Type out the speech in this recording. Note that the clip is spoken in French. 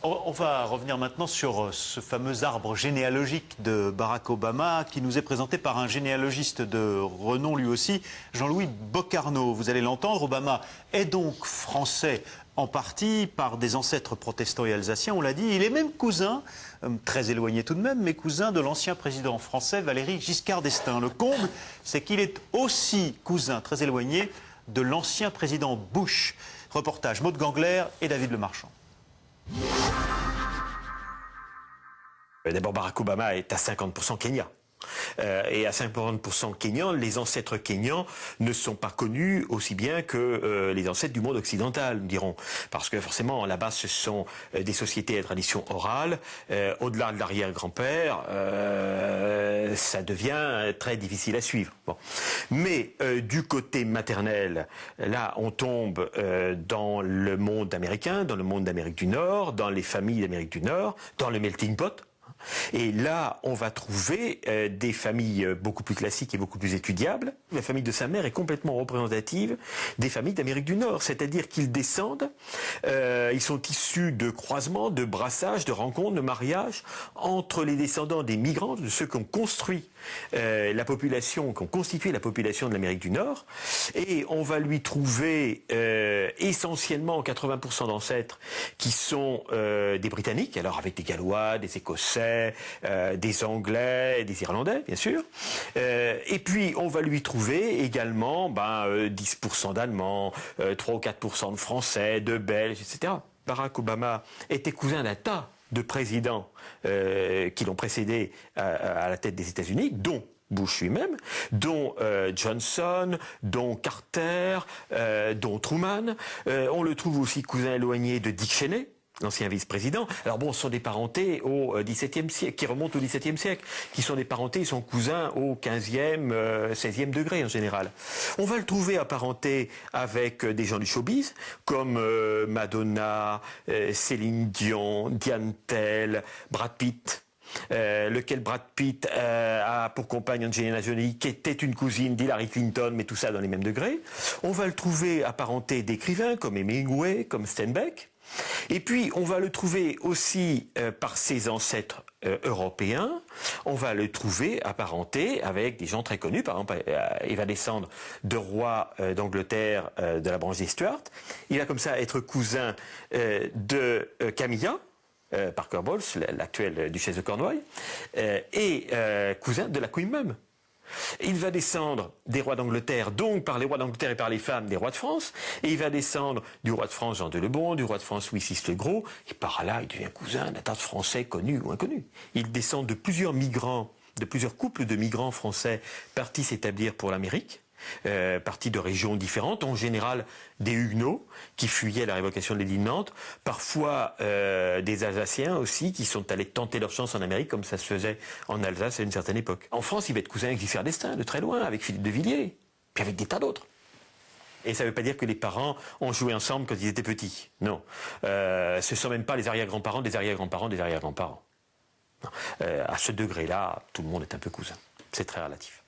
On va revenir maintenant sur ce fameux arbre généalogique de Barack Obama qui nous est présenté par un généalogiste de renom lui aussi, Jean-Louis Bocarno. Vous allez l'entendre, Obama est donc français en partie par des ancêtres protestants et alsaciens, on l'a dit. Il est même cousin, très éloigné tout de même, mais cousin de l'ancien président français Valéry Giscard d'Estaing. Le comble, c'est qu'il est aussi cousin très éloigné de l'ancien président Bush. Reportage Maud Gangler et David Lemarchand. D'abord, Barack Obama est à 50% Kenya. Et à 50% Kenyan, les ancêtres kenyans ne sont pas connus aussi bien que les ancêtres du monde occidental, nous dirons. Parce que forcément, là-bas, ce sont des sociétés à tradition orale. Au-delà de l'arrière-grand-père, ça devient très difficile à suivre. Bon. Mais du côté maternel, là, on tombe dans le monde américain, dans le monde d'Amérique du Nord, dans les familles d'Amérique du Nord, dans le melting pot. Et là, on va trouver des familles beaucoup plus classiques et beaucoup plus étudiables. La famille de sa mère est complètement représentative des familles d'Amérique du Nord, c'est-à-dire qu'ils descendent, ils sont issus de croisements, de brassages, de rencontres, de mariages entre les descendants des migrants, de ceux qui ont construit la population, qui ont constitué la population de l'Amérique du Nord. Et on va lui trouver essentiellement 80% d'ancêtres qui sont des Britanniques, alors avec des Gallois, des Écossais, des Anglais, des Irlandais, bien sûr. Et puis, on va lui trouver également 10% d'Allemands, 3 ou 4% de Français, de Belges, etc. Barack Obama était cousin d'un tas de présidents qui l'ont précédé à la tête des États-Unis, dont Bush lui-même, dont Johnson, dont Carter, dont Truman. On le trouve aussi cousin éloigné de Dick Cheney, l'ancien vice-président. Alors bon, ce sont des parentés au XVIIe siècle, qui remontent au XVIIe siècle, qui sont des parentés, ils sont cousins au XVe, XVIe degré en général. On va le trouver apparenté avec des gens du showbiz, comme Madonna, Céline Dion, Diane Tell, Brad Pitt. Lequel Brad Pitt a pour compagne Angelina Jolie, qui était une cousine d'Hillary Clinton, mais tout ça dans les mêmes degrés. On va le trouver apparenté d'écrivains comme Hemingway, comme Steinbeck. Et puis, on va le trouver aussi par ses ancêtres européens. On va le trouver apparenté avec des gens très connus. Par exemple, il va descendre de rois d'Angleterre de la branche des Stuart. Il va comme ça être cousin de Camilla, Parker Bowles, l'actuelle duchesse de Cornouailles, et cousin de la Queen même. Il va descendre des rois d'Angleterre, donc par les rois d'Angleterre et par les femmes des rois de France, et il va descendre du roi de France Jean de Lebon, du roi de France Louis VI le Gros, et par là il devient cousin d'un tas de Français connus ou inconnus. Il descend de plusieurs migrants, de plusieurs couples de migrants français partis s'établir pour l'Amérique, partis de régions différentes, en général des Huguenots qui fuyaient la révocation de l'édit de Nantes, parfois des Alsaciens aussi qui sont allés tenter leur chance en Amérique comme ça se faisait en Alsace à une certaine époque. En France, il va être cousin avec Giscard d'Estaing, de très loin, avec Philippe de Villiers, puis avec des tas d'autres. Et ça ne veut pas dire que les parents ont joué ensemble quand ils étaient petits. Non. Ce ne sont même pas les arrière-grands-parents des arrière-grands-parents des arrière-grands-parents. À ce degré-là, tout le monde est un peu cousin. C'est très relatif.